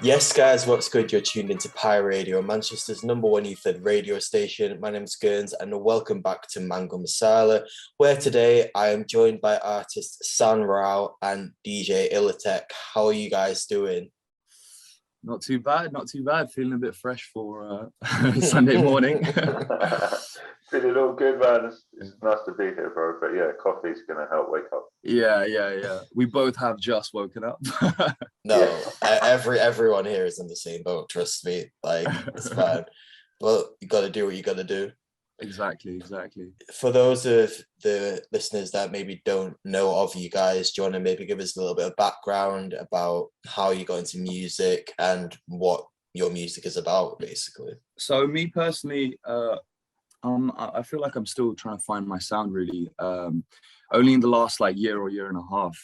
Yes, guys, what's good? You're tuned into Pi Radio, Manchester's #1 youth-led radio station. My name's Gerns, and welcome back to Mango Masala, where today I am joined by artists Sann Rao and DJ Illatek. How are you guys doing? Not too bad, not too bad. Feeling a bit fresh for Sunday morning. Feeling all good, man. It's nice to be here, bro. But yeah, coffee's gonna help wake up. Yeah. We both have just woken up. No, everyone here is in the same boat. Trust me, like it's fine. But you got to do what you got to do. Exactly. For those of the listeners that maybe don't know of you guys, do you want to maybe give us a little bit of background about how you got into music and what your music is about, basically? So me personally, I feel like I'm still trying to find my sound, really. Only in the last year or year and a half,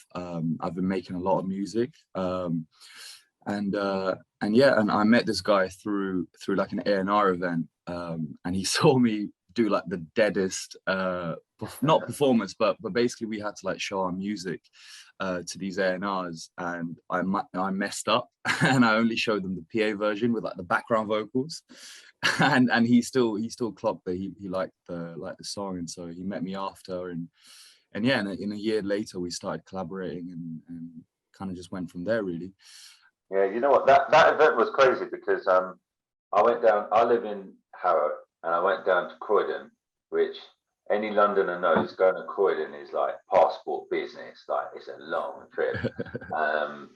I've been making a lot of music. And I met this guy through like an A&R event, and he saw me do like the deadest not performance, but basically we had to show our music to these A&Rs, and I messed up and I only showed them the PA version with the background vocals, and he still clocked that he liked the song, and so he met me after, and in a year later we started collaborating and kind of just went from there, really. Yeah, you know what, that event was crazy because I went down. I live in Harrow, and I went down to Croydon, which any Londoner knows going to Croydon is like passport business. Like, it's a long trip. And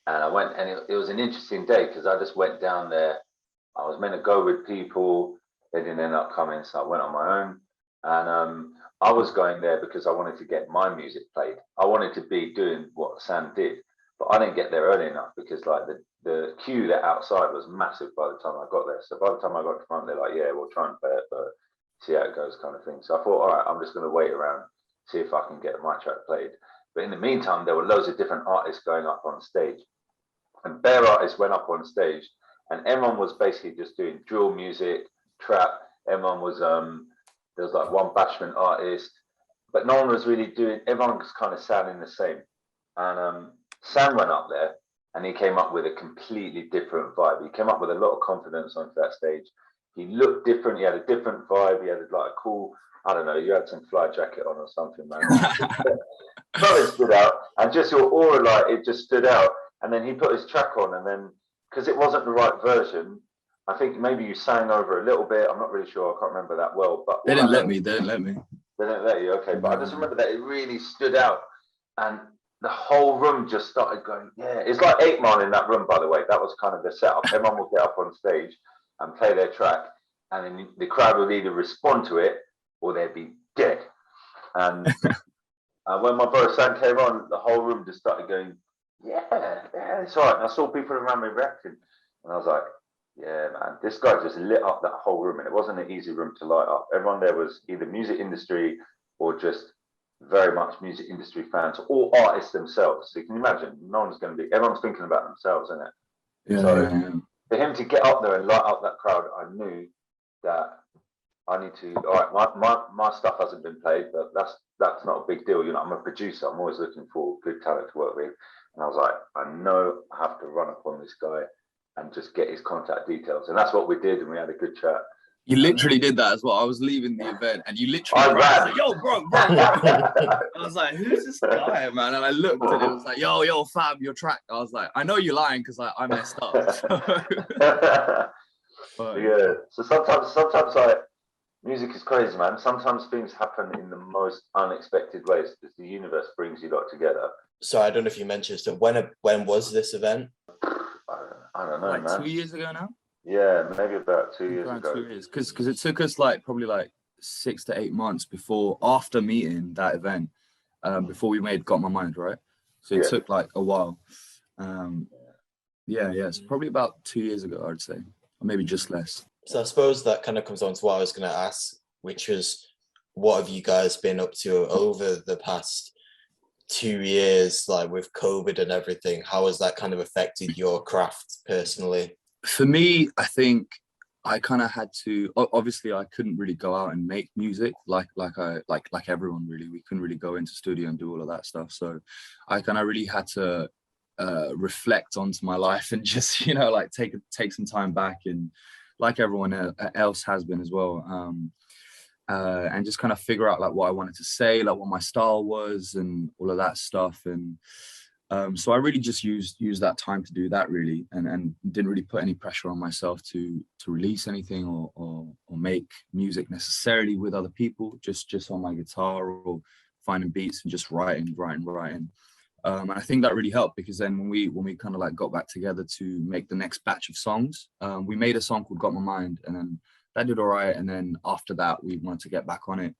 I went, and it was an interesting day because I just went down there. I was meant to go with people. They didn't end up coming, so I went on my own. And I was going there because I wanted to get my music played. I wanted to be doing what Sann did, but I didn't get there early enough because the queue there outside was massive by the time I got there. So by the time I got to front, they're like, yeah, we'll try and play it, but see how it goes, kind of thing. So I thought, all right, I'm just going to wait around, see if I can get my track played. But in the meantime, there were loads of different artists going up on stage, and bare artists went up on stage, and everyone was basically just doing drill music, trap. Everyone was, there was like one bashment artist, but no one was really doing, everyone was kind of sounding the same. And Sann went up there, and he came up with a completely different vibe. He came up with a lot of confidence onto that stage. He looked different. He had a different vibe. He had like a cool, I don't know, you had some fly jacket on or something, man. Something stood out, and just your aura, it just stood out. And then he put his track on, and then, because it wasn't the right version, I think maybe you sang over a little bit. I'm not really sure. I can't remember that well. But They didn't let me. They didn't let you. Okay, but I just remember that it really stood out, and the whole room just started going, yeah. It's like 8 Mile in that room, by the way. That was kind of the setup. Everyone would get up on stage and play their track, and then the crowd would either respond to it or they'd be dead. And when my brother Sann came on, the whole room just started going, yeah, it's all right. And I saw people around me reacting, and I was like, yeah, man, this guy just lit up that whole room, and it wasn't an easy room to light up. Everyone there was either music industry or just very much music industry fans, or artists themselves. So you can imagine, everyone's thinking about themselves, isn't it? Yeah, so for him to get up there and light up that crowd, I knew that I need to, all right, my stuff hasn't been played, but that's not a big deal. You know, I'm a producer. I'm always looking for good talent to work with. And I was like, I know I have to run up on this guy and just get his contact details. And that's what we did, and we had a good chat. You literally did that as well. I was leaving the event, and you literally I ran. like, yo, bro. I was like, who's this guy, man? And I looked, and it was like, yo, fam, your track. I was like, I know you're lying because I messed up. Yeah. So sometimes music is crazy, man. Sometimes things happen in the most unexpected ways because the universe brings you lot together. So I don't know if you mentioned, so when was this event? I don't know, man. 2 years ago now? Yeah, maybe about 2 years ago. 2 years, because it took us probably 6 to 8 months after meeting that event, before we Got My Mind, right? So it took a while. It's probably about 2 years ago, I'd say, or maybe just less. So I suppose that kind of comes on to what I was going to ask, which was, what have you guys been up to over the past 2 years, with COVID and everything? How has that kind of affected your craft personally? For me, I think I kind of had to, obviously I couldn't really go out and make music like everyone really. We couldn't really go into studio and do all of that stuff. So I kind of really had to reflect onto my life and just, you know, like take some time back, and like everyone else has been as well. And just kind of figure out like what I wanted to say, like what my style was and all of that stuff. And so I really just used that time to do that, really, and didn't really put any pressure on myself to release anything or make music necessarily with other people, just on my guitar or finding beats and just writing. And I think that really helped, because then when we kind of like got back together to make the next batch of songs, we made a song called Got My Mind, and then that did all right. And then after that, we wanted to get back on it,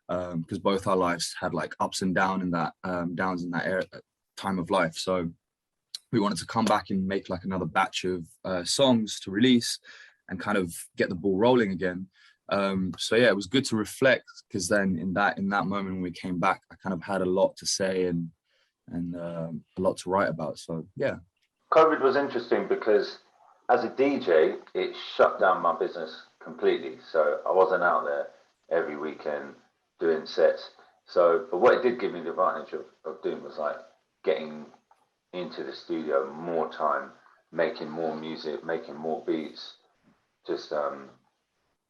because both our lives had like ups and downs in that time of life. So we wanted to come back and make like another batch of songs to release and kind of get the ball rolling again. So yeah, it was good to reflect, because then in that moment when we came back, I kind of had a lot to say and a lot to write about. So yeah. COVID was interesting because as a DJ, it shut down my business completely. So I wasn't out there every weekend doing sets. So, but what it did give me the advantage of doing was like getting into the studio more time, making more music, making more beats, just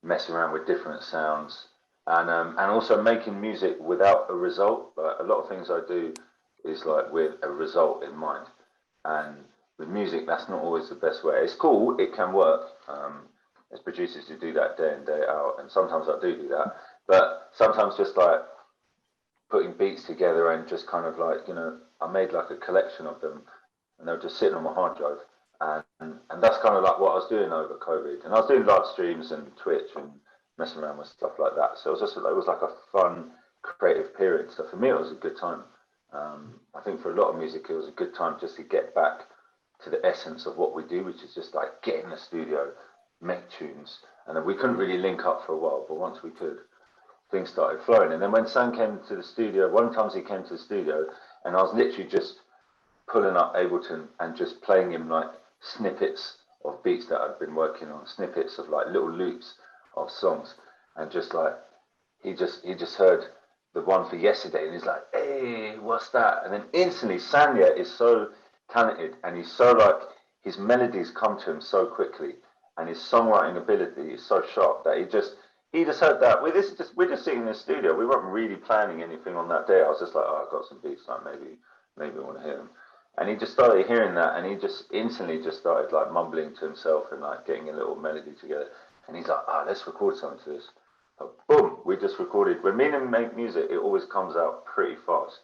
messing around with different sounds, and also making music without a result. But a lot of things I do is like with a result in mind, and with music, that's not always the best way. It's cool, it can work. There's producers who do that day in, day out, and sometimes I do that. But sometimes just like putting beats together and just kind of like, you know, I made like a collection of them, and they were just sitting on my hard drive. And that's kind of like what I was doing over COVID. And I was doing live streams and Twitch and messing around with stuff like that. So it was like a fun, creative period. So for me, it was a good time. I think for a lot of music, it was a good time just to get back to the essence of what we do, which is just like get in the studio, make tunes. And then we couldn't really link up for a while, but once we could, things started flowing. And then when Sann came to the studio, one time he came to the studio, and I was literally just pulling up Ableton and just playing him like snippets of beats that I'd been working on, snippets of like little loops of songs, and just like he just heard the one for yesterday, and he's like, "Hey, what's that?" And then instantly, Sanya is so talented, and he's so like his melodies come to him so quickly, and his songwriting ability is so sharp that he just heard that. We're just sitting in the studio. We weren't really planning anything on that day. I was just like, "Oh, I've got some beats, like maybe I want to hear them." And he just started hearing that, and he just instantly just started like mumbling to himself and like getting a little melody together. And he's like, let's record something to this. So boom, we just recorded. When me and him make music, it always comes out pretty fast,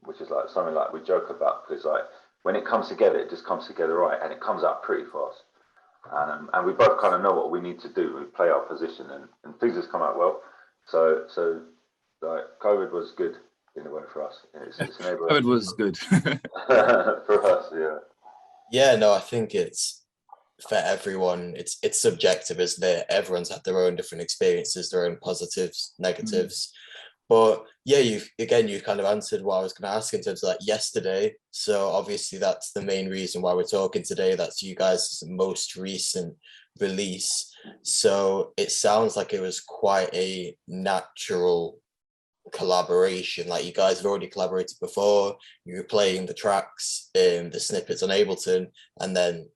which is like something like we joke about, because like when it comes together, it just comes together right, and it comes out pretty fast. And we both kind of know what we need to do. We play our position, and things just come out well. So like COVID was good in a way for us. It's enabled. COVID was good. For us, yeah. Yeah, no, I think it's for everyone. It's subjective, isn't it? Everyone's had their own different experiences, their own positives, negatives. But yeah, you kind of answered what I was going to ask in terms of like yesterday. So obviously that's the main reason why we're talking today. That's you guys' most recent release. So it sounds like it was quite a natural collaboration. Like you guys have already collaborated before. You were playing the tracks, the snippets on Ableton, and then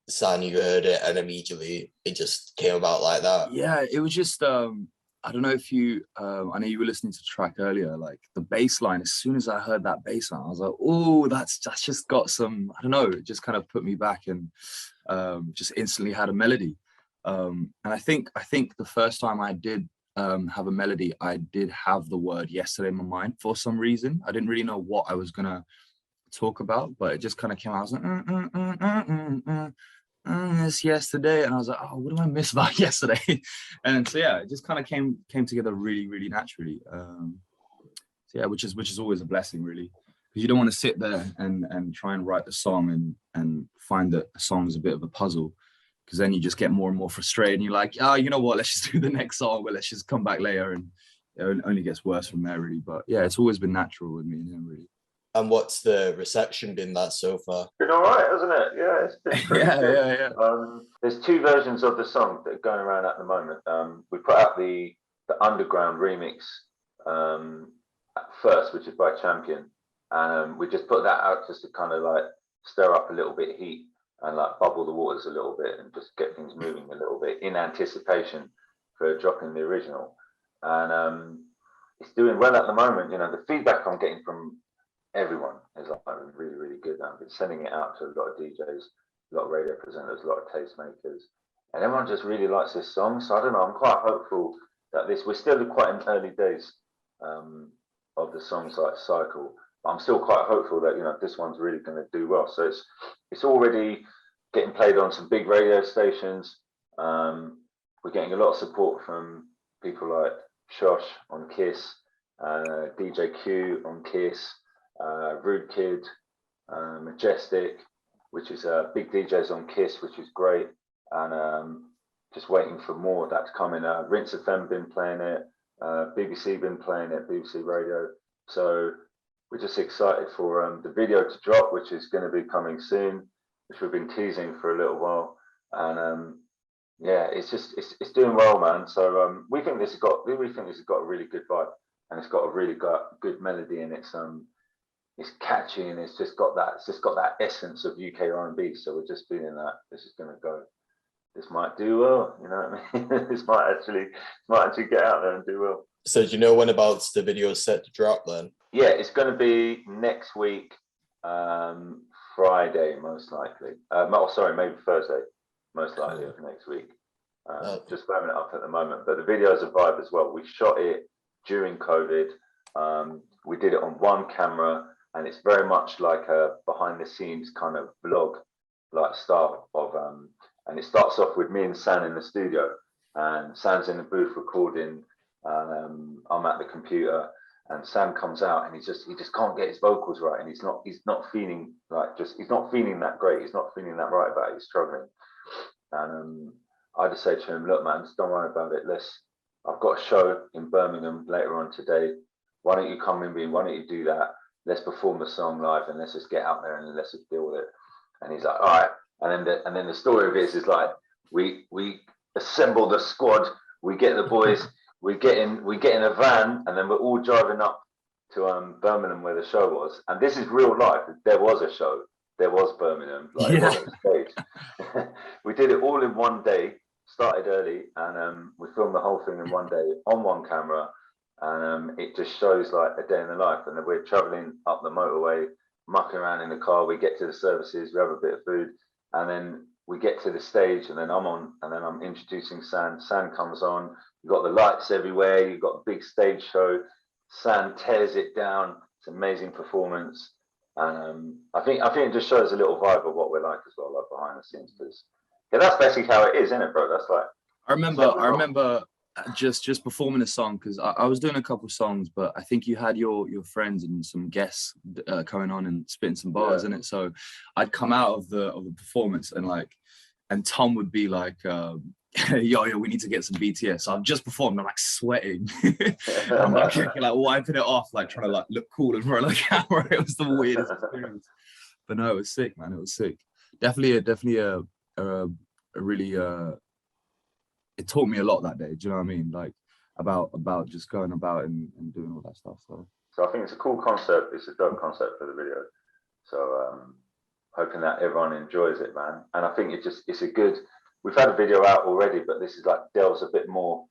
Sann, you heard it, and immediately it just came about like that. Yeah, it was just I don't know if you I know you were listening to the track earlier, like the bass line. As soon as I heard that bass line, I was like, oh, that's just got some, I don't know, it just kind of put me back, and just instantly had a melody. And I think the first time I did have a melody, I did have the word yesterday in my mind for some reason. I didn't really know what I was gonna talk about, but it just kind of came out. I was like, it's yesterday, and I was like, oh, what do I miss about yesterday? And so yeah, it just kind of came together really naturally. So yeah, which is always a blessing, really, because you don't want to sit there and try and write the song and find that a song is a bit of a puzzle, because then you just get more and more frustrated, and you're like, you know what, let's just do the next song, but let's just come back later, and it only gets worse from there, really. But yeah, it's always been natural with me and him, really. And what's the reception been that so far? Been all right, hasn't it? Yeah, it's been pretty good. Yeah. There's two versions of the song that are going around at the moment. We put out the underground remix at first, which is by Champion, and we just put that out just to kind of like stir up a little bit of heat and like bubble the waters a little bit and just get things moving a little bit in anticipation for dropping the original. And it's doing well at the moment. You know, the feedback I'm getting from everyone is like really, really good. I've been sending it out to a lot of DJs, a lot of radio presenters, a lot of tastemakers, and everyone just really likes this song. So I don't know, I'm quite hopeful that we're still quite in early days of the song's like cycle. But I'm still quite hopeful that, you know, this one's really going to do well. So it's already getting played on some big radio stations. We're getting a lot of support from people like Shosh on Kiss, DJ Q on Kiss, Rude Kid, Majestic, which is big DJs on Kiss, which is great, and just waiting for more that's coming. Rinse FM been playing it, BBC been playing it, BBC Radio. So we're just excited for the video to drop, which is going to be coming soon, which we've been teasing for a little while, and yeah, it's doing well, man. So we think this has got a really good vibe, and it's got a really good melody, and it's catchy, and it's just got that essence of UK R&B. So we're just feeling that this might do well, you know what I mean? This might actually get out there and do well. So do you know when about the video is set to drop then? Yeah, it's going to be next week, Friday most likely. Maybe Thursday most likely next week. Just firming it up at the moment. But the video's a vibe as well. We shot it during COVID. We did it on one camera, and it's very much like a behind the scenes kind of vlog like style of and it starts off with me and Sann in the studio, and Sann's in the booth recording, and I'm at the computer, and Sann comes out, and he just can't get his vocals right, and he's not feeling that great, he's not feeling that right about it, he's struggling. And I just say to him, look man, just don't worry about it, I've got a show in Birmingham later on today, why don't you come in, why don't you do that, let's perform the song live, and let's just get out there and let's just deal with it. And he's like, all right. And then the story of it is like we assemble the squad, we get the boys, we get in a van, and then we're all driving up to Birmingham where the show was. And this is real life. There was a show. There was Birmingham. Like, yeah. It wasn't staged. We did it all in one day. Started early, and we filmed the whole thing in one day on one camera. And it just shows like a day in the life. And then we're traveling up the motorway, mucking around in the car. We get to the services, we have a bit of food, and then we get to the stage, and then I'm introducing Sann. Sann comes on. You've got the lights everywhere. You've got a big stage show. Sann tears it down. It's an amazing performance. And I think it just shows a little vibe of what we're like as well, like behind the scenes. Because yeah, that's basically how it is, isn't it, bro? That's like. I remember just performing a song, because I was doing a couple songs, but I think you had your friends and some guests coming on and spitting some bars in it. So I'd come out of the performance, and Tom would be like, yo, we need to get some BTS. So I've just performed, I'm like sweating. I'm like wiping it off, like trying to like look cool in front of the camera. It was the weirdest experience. But no, it was sick, man. It was sick. Definitely a really it taught me a lot that day. Do you know what I mean? Like about just going about and doing all that stuff. So I think it's a cool concept. It's a dope concept for the video. So hoping that everyone enjoys it, man. And I think it's a good. We've had a video out already, but this is like delves a bit more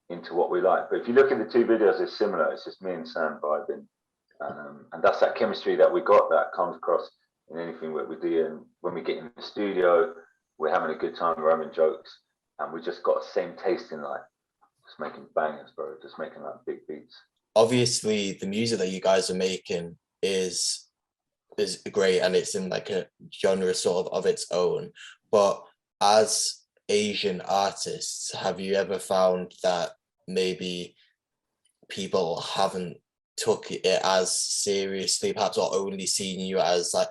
into what we like. But if you look at the two videos, it's similar. It's just me and Sann vibing, and that's that chemistry that we got that comes across in anything that we do. And when we get in the studio, we're having a good time. We're having jokes. And we just got the same taste in like just making bangers, bro. Just making like big beats. Obviously, the music that you guys are making is great, and it's in like a genre sort of its own. But as Asian artists, have you ever found that maybe people haven't took it as seriously, perhaps, or only seen you as like,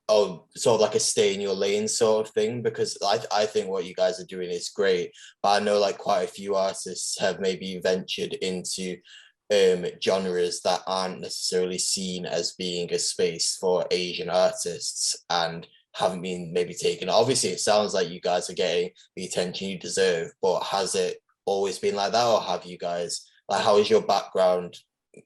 oh, sort of like a stay in your lane sort of thing? Because I think what you guys are doing is great, but I know like quite a few artists have maybe ventured into genres that aren't necessarily seen as being a space for Asian artists and haven't been maybe taken. Obviously, it sounds like you guys are getting the attention you deserve, but has it always been like that, or have you guys, like, how is your background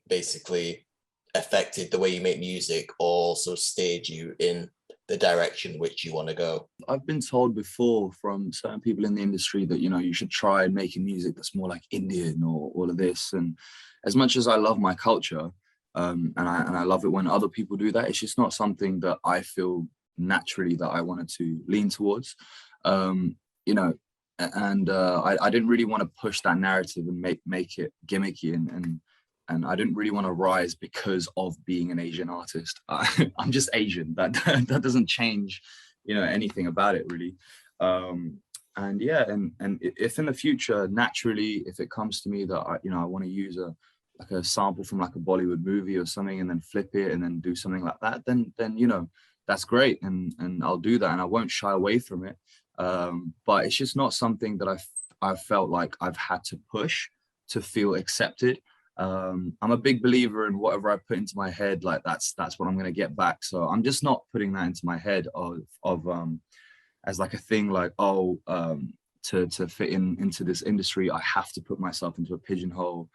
basically affected the way you make music, or also steered you in the direction which you want to go? I've been told before from certain people in the industry that, you know, you should try making music that's more like Indian or all of this. And as much as I love my culture, and I love it when other people do that, it's just not something that I feel naturally that I wanted to lean towards. You know, and I didn't really want to push that narrative and make it gimmicky, and I didn't really want to rise because of being an Asian artist. I'm just Asian. That doesn't change, you know, anything about it really. And yeah, and if in the future, naturally, if it comes to me that I want to use a sample from like a Bollywood movie or something, and then flip it and then do something like that, then you know, that's great, and I'll do that, and I won't shy away from it. But it's just not something that I've felt like I've had to push to feel accepted. I'm a big believer in whatever I put into my head, like that's what I'm going to get back. So I'm just not putting that into my head of as like a thing like, to fit into this industry, I have to put myself into a pigeonhole.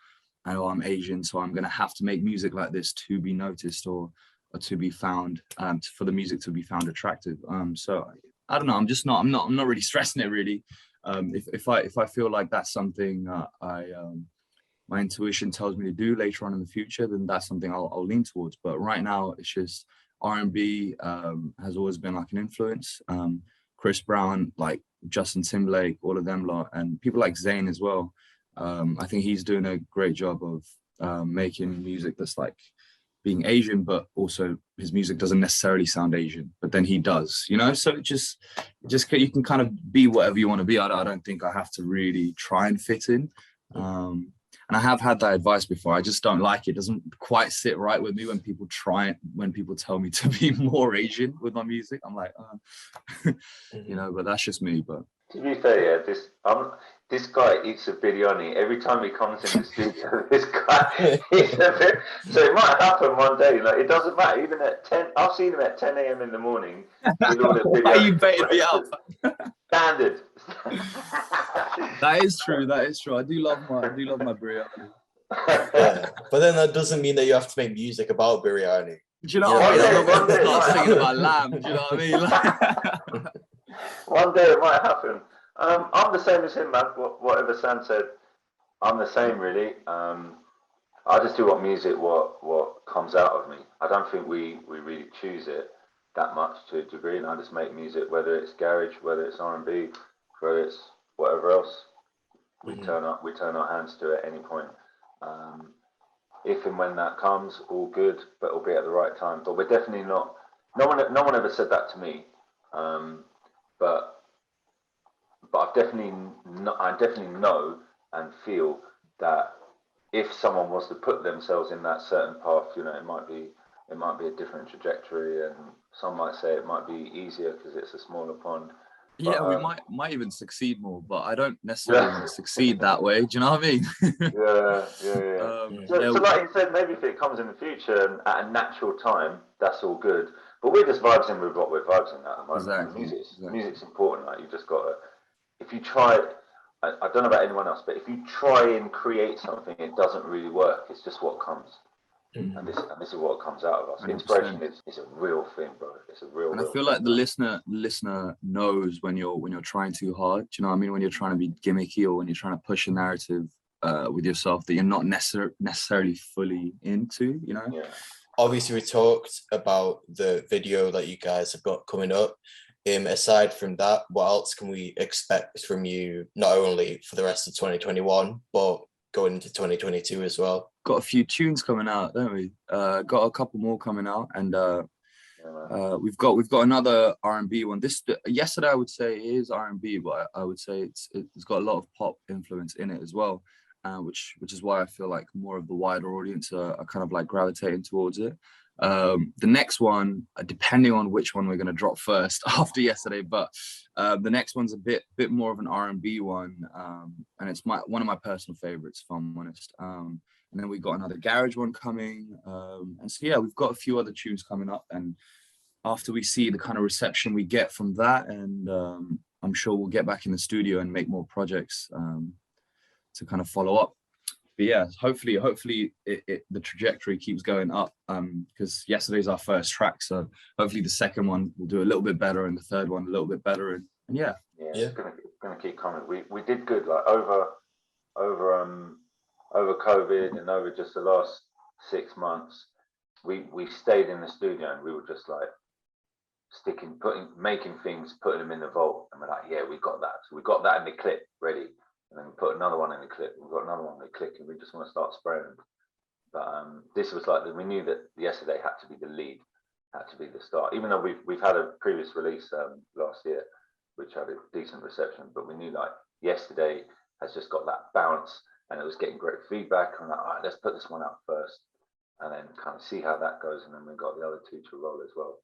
I know I'm Asian, so I'm going to have to make music like this to be noticed or to be found, for the music to be found attractive. So I don't know. I'm not really stressing it really. If I feel like that's something my intuition tells me to do later on in the future, then that's something I'll lean towards. But right now, it's just R&B has always been like an influence. Chris Brown, like Justin Timberlake, all of them lot, and people like Zayn as well. I think he's doing a great job of making music that's like being Asian, but also his music doesn't necessarily sound Asian, but then he does, you know? So it just you can kind of be whatever you want to be. I don't think I have to really try and fit in. And I have had that advice before. I just don't like it. It doesn't quite sit right with me when people tell me to be more Asian with my music. I'm like, you know, but that's just me. But to be fair, yeah, this guy eats a biryani every time he comes in the studio. This guy eats a bit. So it might happen one day. Like, it doesn't matter. Even at 10, I've seen him at 10 a.m. in the morning. He'll order biryani. Why are you baiting me up? Standard. That is true. I do love my biryani. Yeah. But then that doesn't mean that you have to make music about biryani. Do you know what I mean? I'm not going to start singing about lamb. Do you know what I mean? One day it might happen. I'm the same as him, man. Whatever Sann said, I'm the same, really. I just do what comes out of me. I don't think we really choose it that much to a degree, and I just make music, whether it's garage, whether it's R&B, whether it's whatever else. We turn our hands to it at any point. If and when that comes, all good, but it'll be at the right time. But we're definitely not. No one ever said that to me. But I definitely know and feel that if someone was to put themselves in that certain path, you know, it might be a different trajectory, and some might say it might be easier because it's a smaller pond. Yeah, but, we might even succeed more, but I don't necessarily want to succeed that way. Do you know what I mean? Yeah. So like you said, maybe if it comes in the future and at a natural time, that's all good. But we're just vibing with what we're vibing at the moment. Exactly. Music's important. Like, you just got to. If you try, I don't know about anyone else, but if you try and create something, it doesn't really work. It's just what comes. And this is what comes out of us. 100%. Inspiration is a real thing, bro. It's a real. And I feel like the listener knows when you're trying too hard. Do you know what I mean? When you're trying to be gimmicky, or when you're trying to push a narrative with yourself that you're not necessarily fully into. You know. Yeah. Obviously, we talked about the video that you guys have got coming up. Aside from that, what else can we expect from you, not only for the rest of 2021, but going into 2022 as well? Got a few tunes coming out, don't we? Got a couple more coming out, and we've got another R&B one. Yesterday I would say it is R&B, but I would say it's got a lot of pop influence in it as well, which is why I feel like more of the wider audience are kind of like gravitating towards it. The next one, depending on which one we're going to drop first after yesterday, but the next one's a bit more of an R&B one, and it's one of my personal favorites, if I'm honest. And then we got another garage one coming, and so yeah, we've got a few other tunes coming up, and after we see the kind of reception we get from that, and I'm sure we'll get back in the studio and make more projects to kind of follow up. yeah, hopefully the trajectory keeps going up, because yesterday's our first track, so hopefully the second one will do a little bit better and the third one a little bit better, and yeah. It's gonna keep coming. We did good, like over COVID and over just the last 6 months. We stayed in the studio and we were just like making things, putting them in the vault, and we're like, yeah, we got that. So we got that in the clip ready, and then we put another one in the clip. We've got another one in the clip, and we just want to start spraying. But this was like we knew that yesterday had to be the lead, had to be the start. Even though we've had a previous release last year, which had a decent reception, but we knew like yesterday has just got that bounce, and it was getting great feedback. I'm like, all right, let's put this one out first, and then kind of see how that goes, and then we got the other two to roll as well.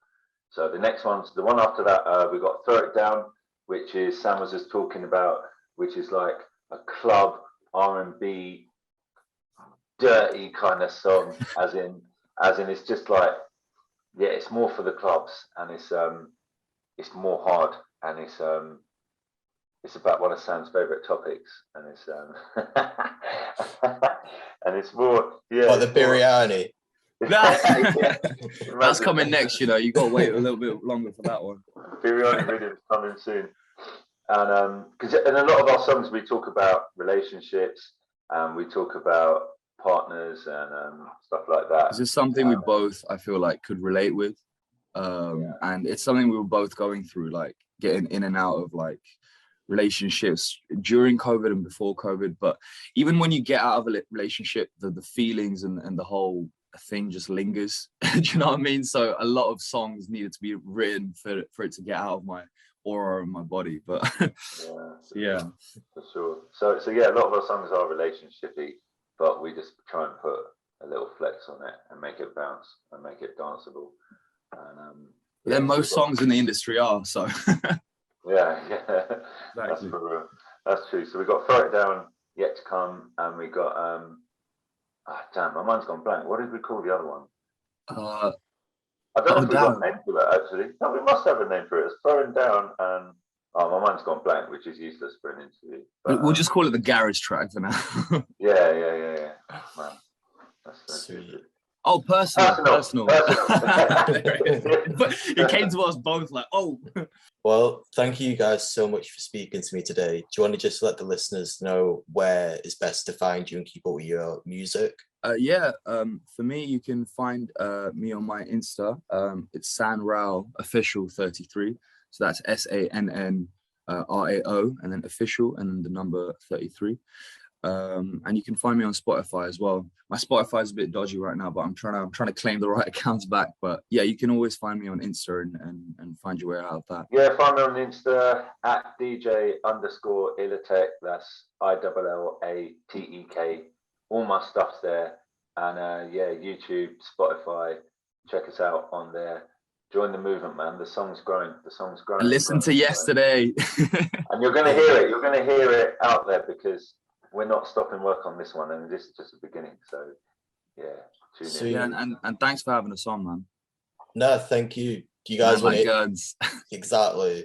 So the next one's the one after that. We got Throw It Down, which is Sam was just talking about, which is like a club R&B, dirty kind of song, as in it's just like, yeah, it's more for the clubs, and it's more hard, and it's about one of Sam's favorite topics, and it's and it's more, yeah. Like the biryani. Yeah. That's coming next, you know. You got to wait a little bit longer for that one. Biryani video is coming soon, and because in a lot of our songs we talk about relationships, and we talk about partners and stuff like that. This is something we both, I feel like, could relate with, and it's something we were both going through, like getting in and out of like relationships during COVID and before COVID. But even when you get out of a relationship, the feelings and the whole thing just lingers. Do you know what I mean? So a lot of songs needed to be written for it to get out of my aura and my body. But yeah, for sure. So yeah, a lot of our songs are relationshipy, but we just try and put a little flex on it and make it bounce and make it danceable. And then most songs in the industry are, so. Yeah, Exactly. That's true. So we got Throw It Down, Yet to Come, and we got damn, my mind's gone blank. What did we call the other one? I don't know if we got a name for it actually. No, we must have a name for it. It's Throwing Down, and my mind's gone blank, which is useless for an interview. But, we'll just call it the garage track for now. Yeah. Man, that's Sweet. Oh, personal. But it came to us both like, oh. Well, thank you guys so much for speaking to me today. Do you want to just let the listeners know where is best to find you and keep up with your music? For me, you can find me on my Insta. It's Sann Rao official 33. So that's SANN RAO and then official and then the number 33. And you can find me on Spotify as well. My Spotify is a bit dodgy right now, but I'm trying to claim the right accounts back. But yeah, you can always find me on Insta and find your way out of that. Yeah, find me on Insta at DJ_Illatek. That's ILLATEK. All my stuff's there. And YouTube, Spotify. Check us out on there. Join the movement, man. The song's growing. And listen to Yesterday. And you're gonna hear it. You're gonna hear it out there because we're not stopping work on this one, and this is just the beginning. So, yeah. So yeah, and thanks for having us on, man. No, thank you. Do you guys want guns? Exactly.